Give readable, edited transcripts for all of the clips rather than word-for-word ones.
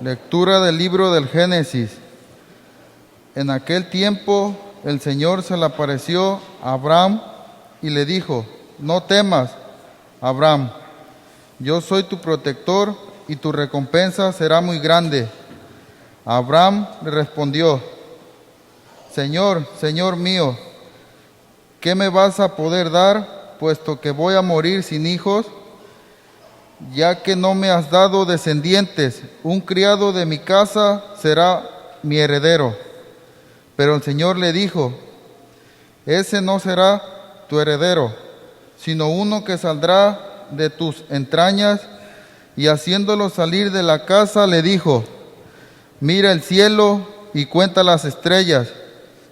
Lectura del libro del Génesis. En aquel tiempo el Señor se le apareció a Abraham y le dijo: No temas, Abraham, yo soy tu protector y tu recompensa será muy grande. Abraham le respondió: Señor, Señor mío, ¿qué me vas a poder dar, puesto que voy a morir sin hijos? Ya que no me has dado descendientes, un criado de mi casa será mi heredero. Pero el Señor le dijo: Ese no será tu heredero, sino uno que saldrá de tus entrañas. Y haciéndolo salir de la casa, le dijo: Mira el cielo y cuenta las estrellas,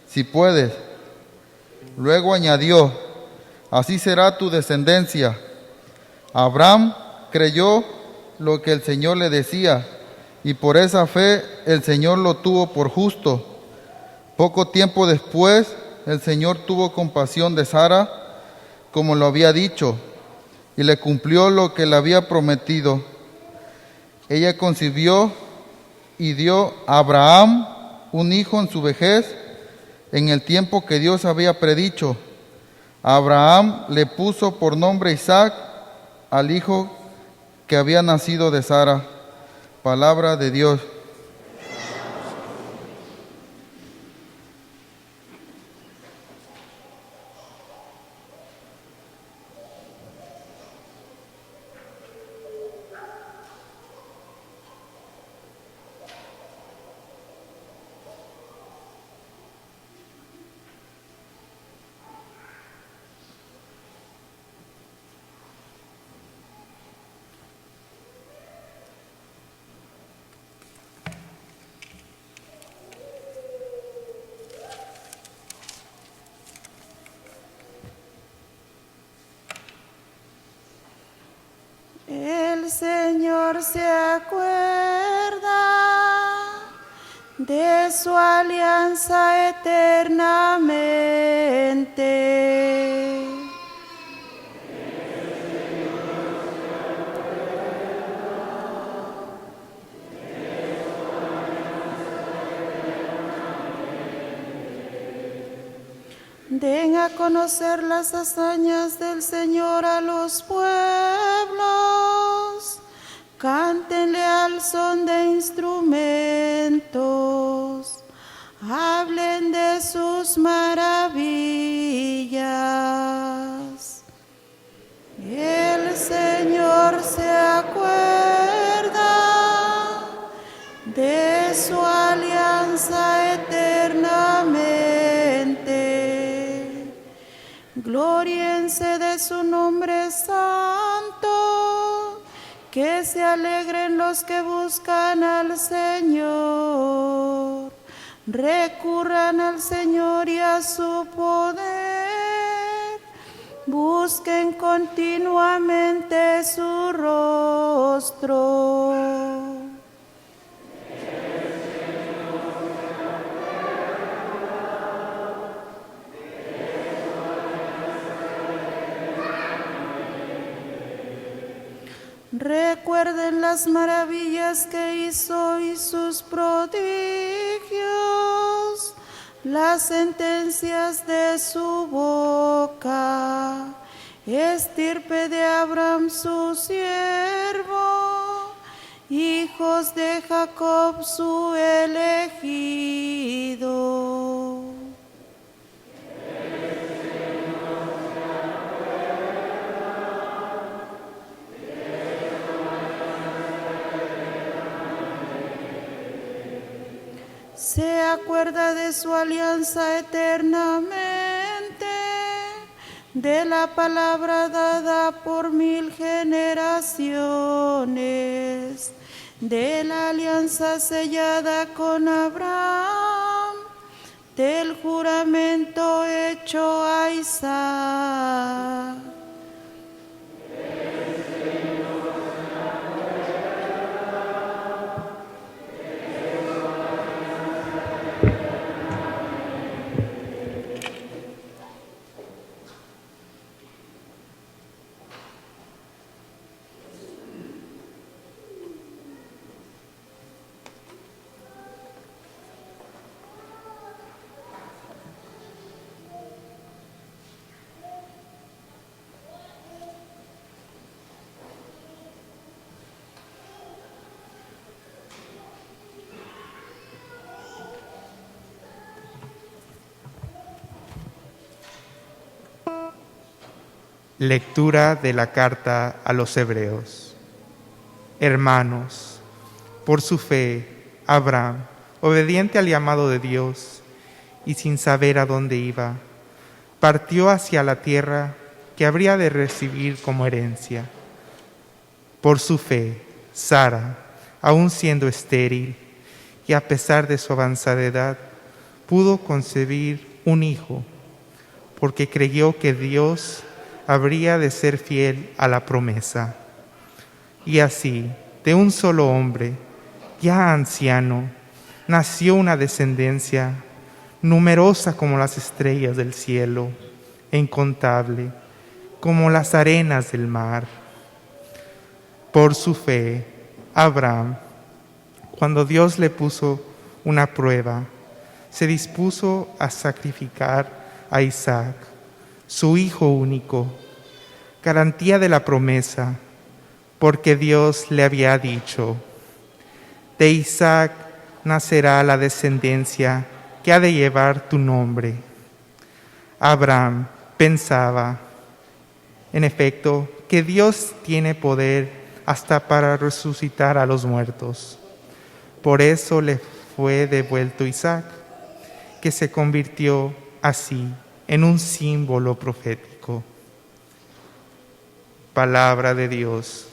si puedes. Luego añadió: Así será tu descendencia. Abraham creyó lo que el Señor le decía, y por esa fe el Señor lo tuvo por justo. Poco tiempo después, el Señor tuvo compasión de Sara, como lo había dicho, y le cumplió lo que le había prometido. Ella concibió y dio a Abraham un hijo en su vejez, en el tiempo que Dios había predicho. Abraham le puso por nombre Isaac al hijo que había nacido de Sara. Palabra de Dios. El Señor se acuerda de su alianza eternamente. Den a conocer las hazañas del Señor a los pueblos, cántenle al son de instrumentos, hablen de sus maravillas. El Señor se acuerda de su alianza eternamente. Glóriense de su nombre santo, que se alegren los que buscan al Señor. Recurran al Señor y a su poder, busquen continuamente su rostro. Recuerden las maravillas que hizo y sus prodigios, las sentencias de su boca. Estirpe de Abraham su siervo, hijos de Jacob su elegido. Se acuerda de su alianza eternamente, de la palabra dada por 1000 generaciones, de la alianza sellada con Abraham, del juramento hecho a Isaac. Lectura de la carta a los Hebreos. Hermanos, por su fe, Abraham, obediente al llamado de Dios y sin saber a dónde iba, partió hacia la tierra que habría de recibir como herencia. Por su fe, Sara, aun siendo estéril y a pesar de su avanzada edad, pudo concebir un hijo, porque creyó que Dios habría de ser fiel a la promesa. Y así, de un solo hombre, ya anciano, nació una descendencia numerosa como las estrellas del cielo e incontable como las arenas del mar. Por su fe, Abraham, cuando Dios le puso una prueba, se dispuso a sacrificar a Isaac, su hijo único, garantía de la promesa, porque Dios le había dicho: de Isaac nacerá la descendencia que ha de llevar tu nombre. Abraham pensaba, en efecto, que Dios tiene poder hasta para resucitar a los muertos. Por eso le fue devuelto Isaac, que se convirtió así en un símbolo profético. Palabra de Dios.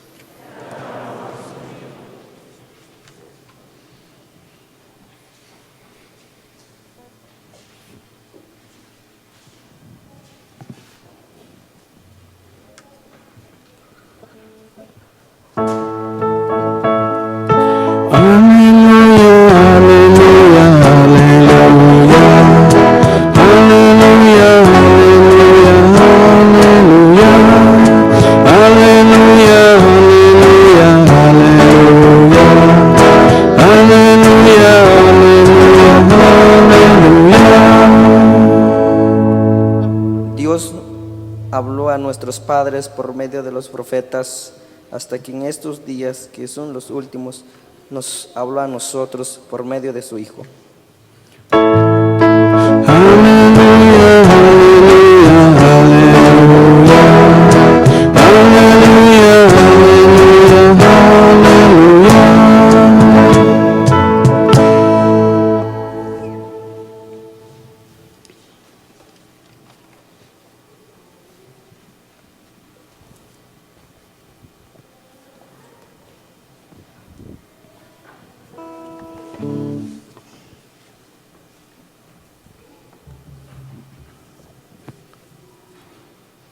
Habló a nuestros padres por medio de los profetas, hasta que en estos días, que son los últimos, nos habló a nosotros por medio de su Hijo.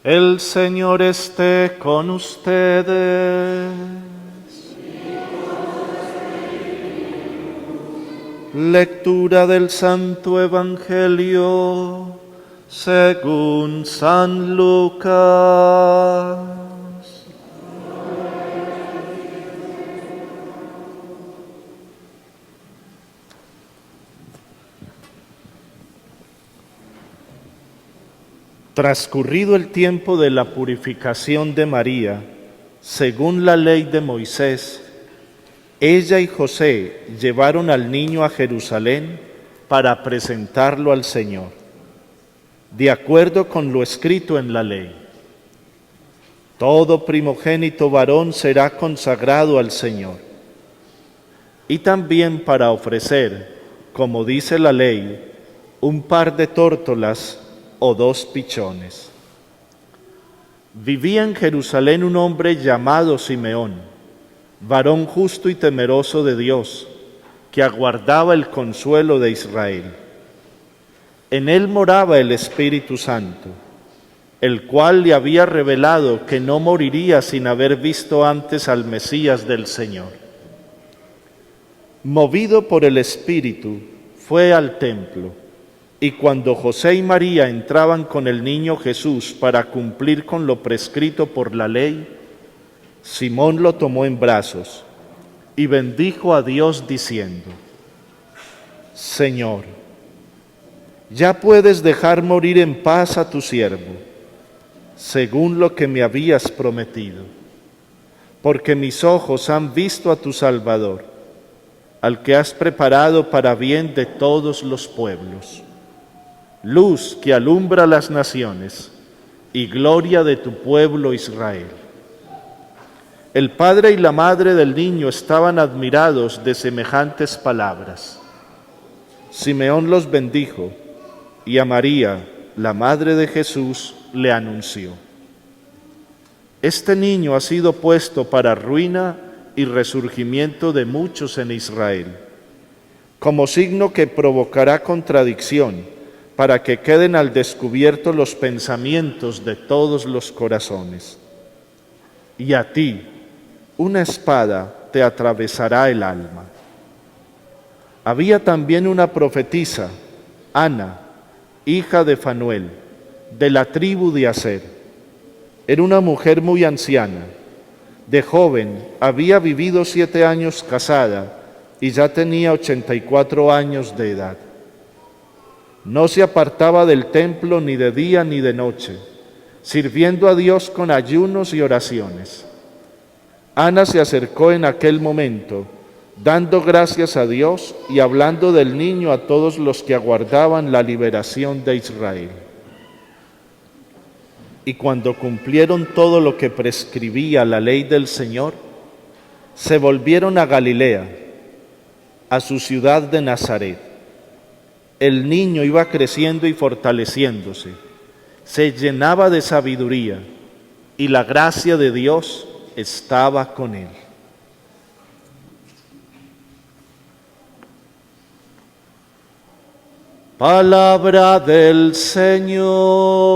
El Señor esté con ustedes. Lectura del Santo Evangelio según San Lucas. Transcurrido el tiempo de la purificación de María, según la ley de Moisés, ella y José llevaron al niño a Jerusalén para presentarlo al Señor, de acuerdo con lo escrito en la ley. Todo primogénito varón será consagrado al Señor. Y también para ofrecer, como dice la ley, un par de tórtolas o 2 pichones. Vivía en Jerusalén un hombre llamado Simeón, varón justo y temeroso de Dios, que aguardaba el consuelo de Israel. En él moraba el Espíritu Santo, el cual le había revelado que no moriría sin haber visto antes al Mesías del Señor. Movido por el Espíritu, fue al templo. Y cuando José y María entraban con el niño Jesús para cumplir con lo prescrito por la ley, Simón lo tomó en brazos y bendijo a Dios diciendo: Señor, ya puedes dejar morir en paz a tu siervo, según lo que me habías prometido, porque mis ojos han visto a tu Salvador, al que has preparado para bien de todos los pueblos, luz que alumbra las naciones y gloria de tu pueblo Israel. El padre y la madre del niño estaban admirados de semejantes palabras. Simeón los bendijo y a María, la madre de Jesús, le anunció: este niño ha sido puesto para ruina y resurgimiento de muchos en Israel, como signo que provocará contradicción, para que queden al descubierto los pensamientos de todos los corazones. Y a ti, una espada te atravesará el alma. Había también una profetisa, Ana, hija de Fanuel, de la tribu de Aser. Era una mujer muy anciana. De joven había vivido 7 años casada y ya tenía 84 años de edad. No se apartaba del templo ni de día ni de noche, sirviendo a Dios con ayunos y oraciones. Ana se acercó en aquel momento, dando gracias a Dios y hablando del niño a todos los que aguardaban la liberación de Israel. Y cuando cumplieron todo lo que prescribía la ley del Señor, se volvieron a Galilea, a su ciudad de Nazaret. El niño iba creciendo y fortaleciéndose, se llenaba de sabiduría, y la gracia de Dios estaba con él. Palabra del Señor.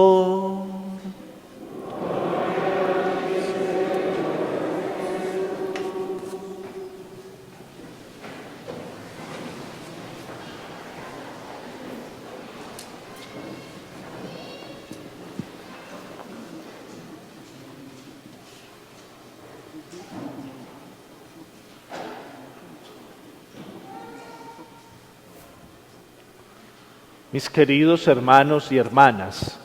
Mis queridos hermanos y hermanas,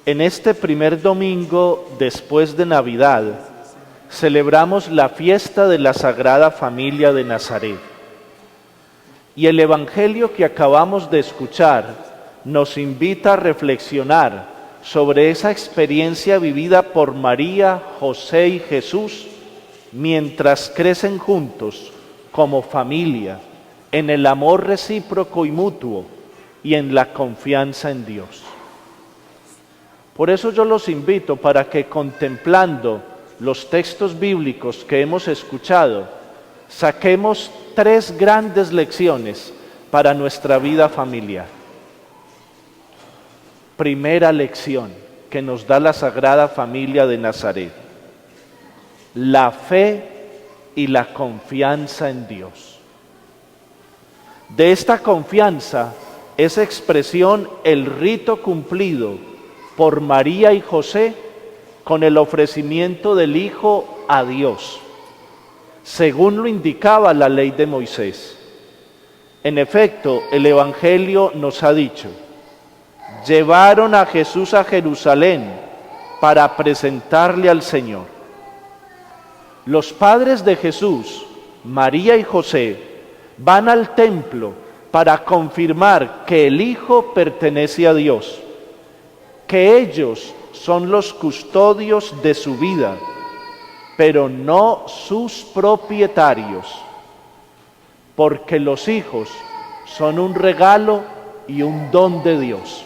en este primer domingo después de Navidad celebramos la fiesta de la Sagrada Familia de Nazaret. Y el Evangelio que acabamos de escuchar nos invita a reflexionar sobre esa experiencia vivida por María, José y Jesús mientras crecen juntos como familia en el amor recíproco y mutuo y en la confianza en Dios. Por eso yo los invito para que, contemplando los textos bíblicos que hemos escuchado, saquemos 3 grandes lecciones para nuestra vida familiar. Primera lección que nos da la Sagrada Familia de Nazaret: la fe y la confianza en Dios. De esta confianza es expresión el rito cumplido por María y José con el ofrecimiento del Hijo a Dios, según lo indicaba la ley de Moisés. En efecto, el Evangelio nos ha dicho: llevaron a Jesús a Jerusalén para presentarle al Señor. Los padres de Jesús, María y José, van al templo para confirmar que el Hijo pertenece a Dios, que ellos son los custodios de su vida, pero no sus propietarios, porque los hijos son un regalo y un don de Dios,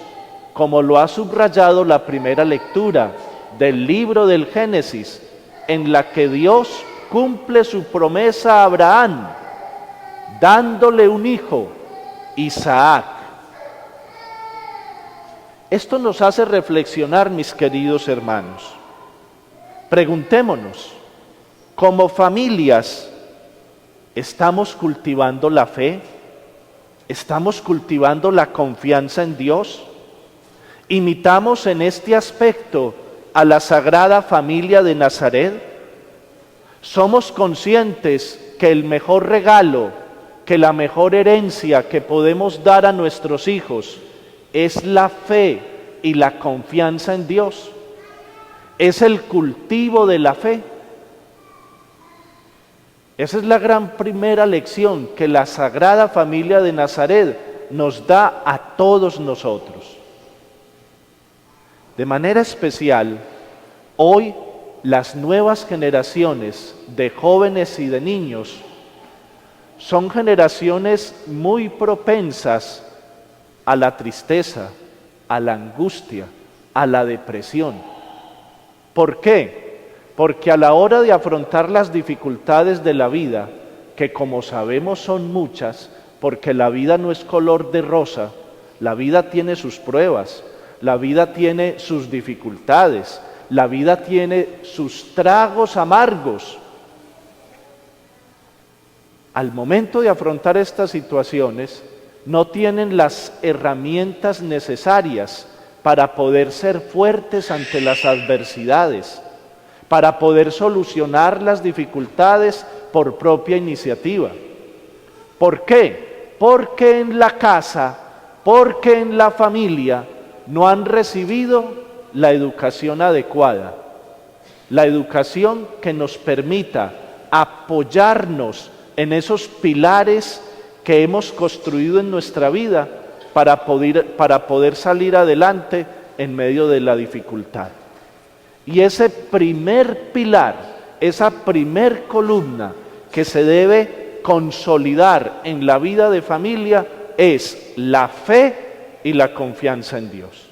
como lo ha subrayado la primera lectura del libro del Génesis, en la que Dios cumple su promesa a Abraham, dándole un hijo, Isaac. Esto nos hace reflexionar, mis queridos hermanos. Preguntémonos, como familias, ¿estamos cultivando la fe? ¿Estamos cultivando la confianza en Dios? ¿Imitamos en este aspecto a la Sagrada Familia de Nazaret? ¿Somos conscientes que el mejor regalo, que la mejor herencia que podemos dar a nuestros hijos es la fe y la confianza en Dios? Es el cultivo de la fe. Esa es la gran primera lección que la Sagrada Familia de Nazaret nos da a todos nosotros. De manera especial, hoy las nuevas generaciones de jóvenes y de niños son generaciones muy propensas a la tristeza, a la angustia, a la depresión. ¿Por qué? Porque a la hora de afrontar las dificultades de la vida, que como sabemos son muchas, porque la vida no es color de rosa, la vida tiene sus pruebas, la vida tiene sus dificultades, la vida tiene sus tragos amargos. Al momento de afrontar estas situaciones, no tienen las herramientas necesarias para poder ser fuertes ante las adversidades, para poder solucionar las dificultades por propia iniciativa. ¿Por qué? Porque en la casa, porque en la familia no han recibido la educación adecuada, la educación que nos permita apoyarnos en esos pilares que hemos construido en nuestra vida para poder salir adelante en medio de la dificultad. Y ese primer pilar, esa primer columna que se debe consolidar en la vida de familia es la fe y la confianza en Dios.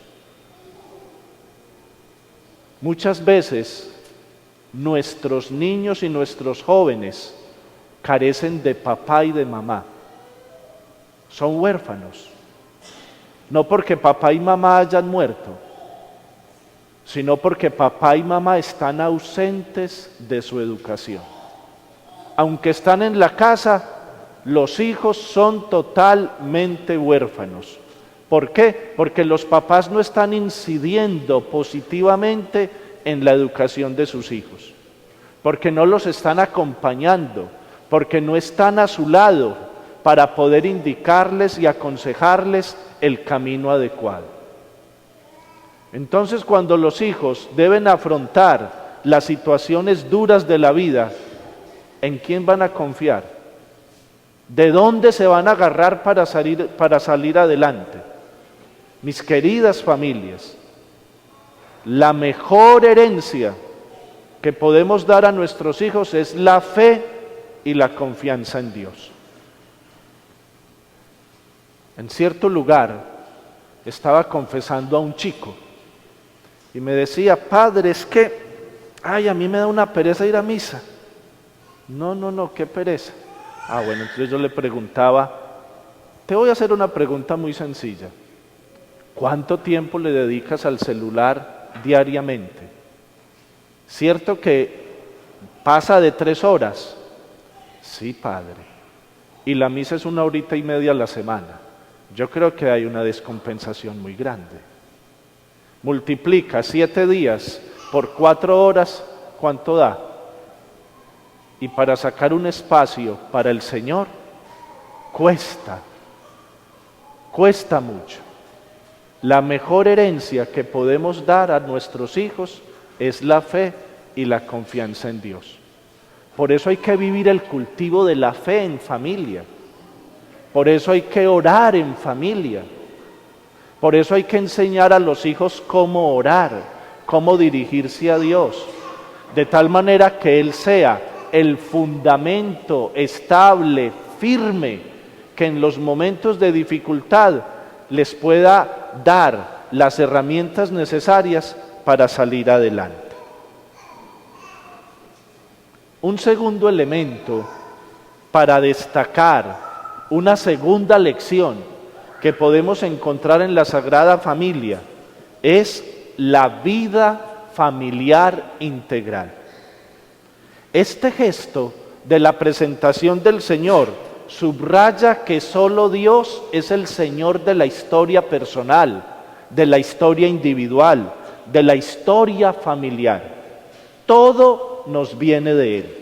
Muchas veces nuestros niños y nuestros jóvenes carecen de papá y de mamá. Son huérfanos, no porque papá y mamá hayan muerto, sino porque papá y mamá están ausentes de su educación. Aunque están en la casa, los hijos son totalmente huérfanos. ¿Por qué? Porque los papás no están incidiendo positivamente en la educación de sus hijos, porque no los están acompañando, porque no están a su lado para poder indicarles y aconsejarles el camino adecuado. Entonces, cuando los hijos deben afrontar las situaciones duras de la vida, ¿en quién van a confiar? ¿De dónde se van a agarrar para salir adelante? Mis queridas familias, la mejor herencia que podemos dar a nuestros hijos es la fe y la confianza en Dios. En cierto lugar estaba confesando a un chico y me decía: padre, es que, a mí me da una pereza ir a misa. No, qué pereza. Bueno, entonces yo le preguntaba, te voy a hacer una pregunta muy sencilla. ¿Cuánto tiempo le dedicas al celular diariamente? ¿Cierto que pasa de 3 horas? Sí, padre. Y la misa es 1 horita y media a la semana. Yo creo que hay una descompensación muy grande. Multiplica 7 días por 4 horas, ¿cuánto da? Y para sacar un espacio para el Señor, cuesta mucho. La mejor herencia que podemos dar a nuestros hijos es la fe y la confianza en Dios. Por eso hay que vivir el cultivo de la fe en familia. Por eso hay que orar en familia. Por eso hay que enseñar a los hijos cómo orar, cómo dirigirse a Dios, de tal manera que Él sea el fundamento estable, firme, que en los momentos de dificultad les pueda dar las herramientas necesarias para salir adelante. Un segundo elemento para destacar una segunda lección que podemos encontrar en la Sagrada Familia es la vida familiar integral. Este gesto de la presentación del Señor subraya que solo Dios es el Señor de la historia personal, de la historia individual, de la historia familiar. Todo nos viene de Él.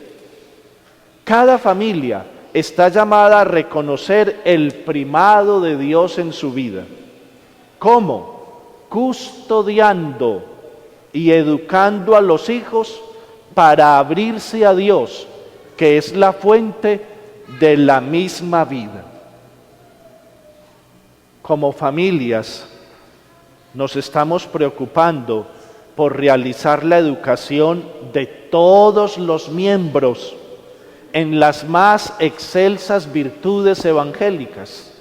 Cada familia está llamada a reconocer el primado de Dios en su vida. ¿Cómo? Custodiando y educando a los hijos para abrirse a Dios, que es la fuente de la misma vida. Como familias, nos estamos preocupando por realizar la educación de todos los miembros en las más excelsas virtudes evangélicas.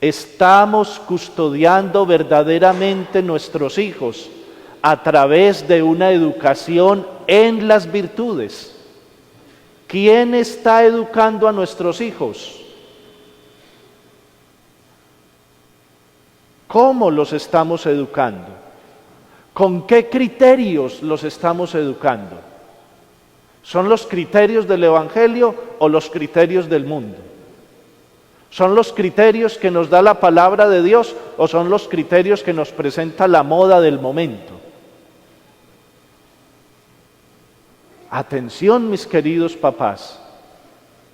Estamos custodiando verdaderamente nuestros hijos a través de una educación en las virtudes. ¿Quién está educando a nuestros hijos? ¿Cómo los estamos educando? ¿Con qué criterios los estamos educando? ¿Son los criterios del Evangelio o los criterios del mundo? ¿Son los criterios que nos da la palabra de Dios o son los criterios que nos presenta la moda del momento? Atención, mis queridos papás,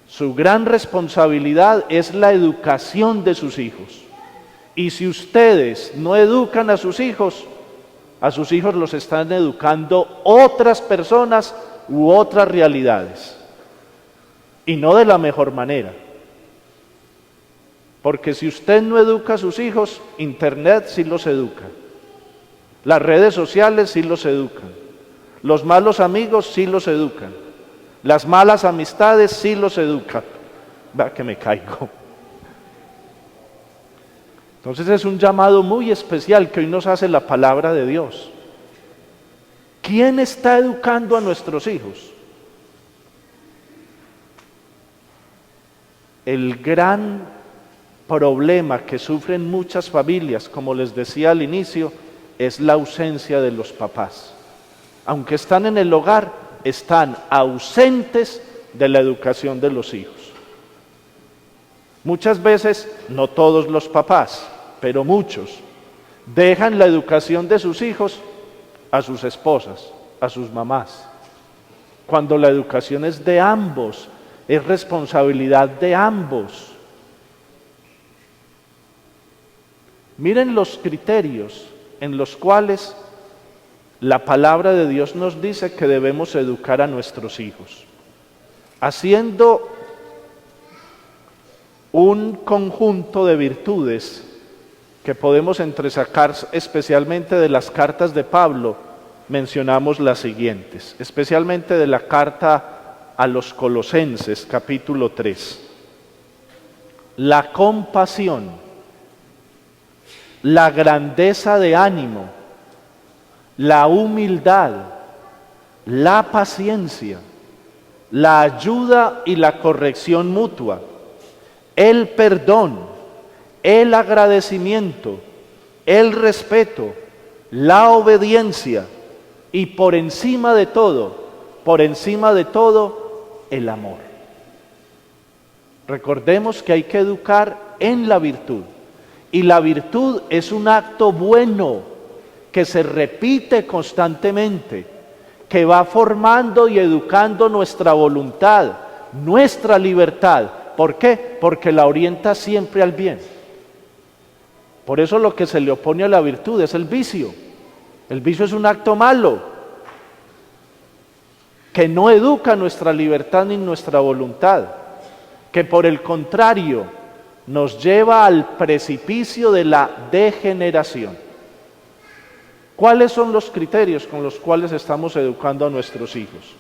su gran responsabilidad es la educación de sus hijos. Y si ustedes no educan a sus hijos los están educando otras personas u otras realidades. Y no de la mejor manera. Porque si usted no educa a sus hijos, Internet sí los educa. Las redes sociales sí los educan. Los malos amigos sí los educan. Las malas amistades sí los educan. Va que me caigo. Entonces es un llamado muy especial que hoy nos hace la palabra de Dios. ¿Quién está educando a nuestros hijos? El gran problema que sufren muchas familias, como les decía al inicio, es la ausencia de los papás. Aunque están en el hogar, están ausentes de la educación de los hijos. Muchas veces, no todos los papás, pero muchos, dejan la educación de sus hijos a sus esposas, a sus mamás, cuando la educación es de ambos, es responsabilidad de ambos. Miren los criterios en los cuales la palabra de Dios nos dice que debemos educar a nuestros hijos, haciendo un conjunto de virtudes que podemos entresacar especialmente de las cartas de Pablo. Mencionamos las siguientes, especialmente de la carta a los Colosenses, capítulo 3. La compasión, la grandeza de ánimo, la humildad, la paciencia, la ayuda y la corrección mutua, el perdón, el agradecimiento, el respeto, la obediencia y por encima de todo, el amor. Recordemos que hay que educar en la virtud y la virtud es un acto bueno que se repite constantemente, que va formando y educando nuestra voluntad, nuestra libertad. ¿Por qué? Porque la orienta siempre al bien. Por eso lo que se le opone a la virtud es el vicio. El vicio es un acto malo, que no educa nuestra libertad ni nuestra voluntad, que por el contrario nos lleva al precipicio de la degeneración. ¿Cuáles son los criterios con los cuales estamos educando a nuestros hijos?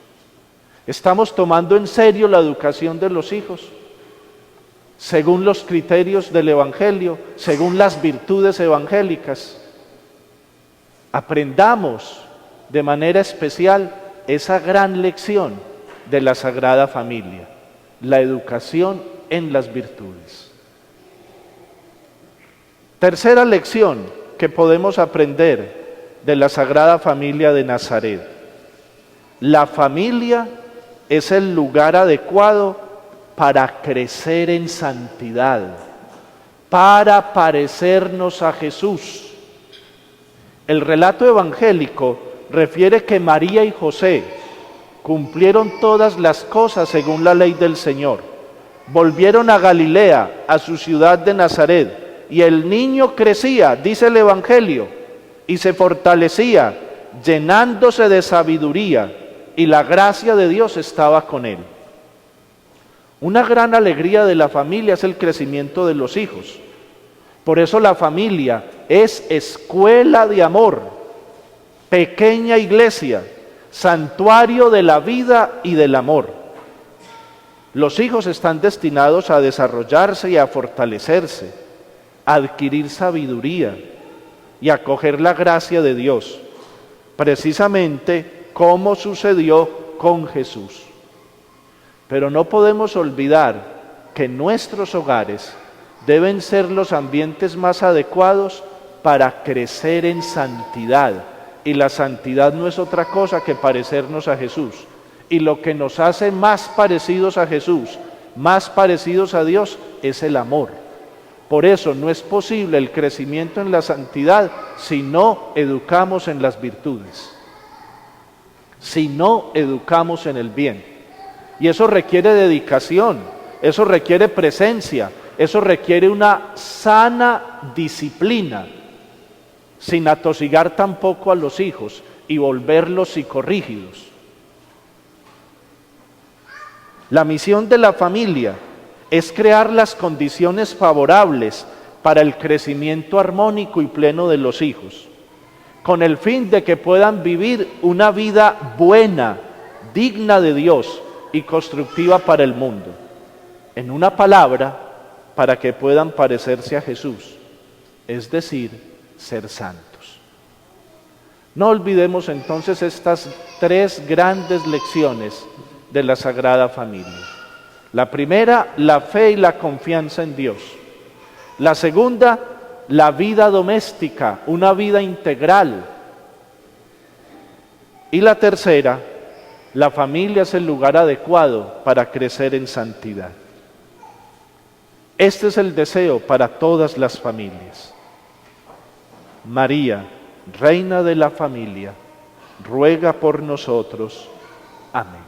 ¿Estamos tomando en serio la educación de los hijos? Según los criterios del Evangelio, según las virtudes evangélicas. Aprendamos de manera especial esa gran lección de la Sagrada Familia, la educación en las virtudes. Tercera lección que podemos aprender de la Sagrada Familia de Nazaret. La familia es el lugar adecuado para crecer en santidad, para parecernos a Jesús. El relato evangélico refiere que María y José cumplieron todas las cosas según la ley del Señor. Volvieron a Galilea, a su ciudad de Nazaret, y el niño crecía, dice el Evangelio, y se fortalecía, llenándose de sabiduría, y la gracia de Dios estaba con él. Una gran alegría de la familia es el crecimiento de los hijos, Por eso la familia es escuela de amor, pequeña iglesia, santuario de la vida y del amor. Los hijos están destinados a desarrollarse y a fortalecerse, a adquirir sabiduría y a acoger la gracia de Dios, precisamente como sucedió con Jesús. Pero no podemos olvidar que nuestros hogares deben ser los ambientes más adecuados para crecer en santidad. Y la santidad no es otra cosa que parecernos a Jesús. Y lo que nos hace más parecidos a Jesús, más parecidos a Dios, es el amor. Por eso no es posible el crecimiento en la santidad si no educamos en las virtudes, si no educamos en el bien. Y eso requiere dedicación, eso requiere presencia, eso requiere una sana disciplina, sin atosigar tampoco a los hijos y volverlos psicorrígidos. La misión de la familia es crear las condiciones favorables para el crecimiento armónico y pleno de los hijos, con el fin de que puedan vivir una vida buena, digna de Dios y constructiva para el mundo. En una palabra, para que puedan parecerse a Jesús, es decir, ser santos. No olvidemos entonces estas tres grandes lecciones de la Sagrada Familia. La primera, la fe y la confianza en Dios. La segunda, la vida doméstica, una vida integral. Y la tercera, la familia es el lugar adecuado para crecer en santidad. Este es el deseo para todas las familias. María, Reina de la Familia, ruega por nosotros. Amén.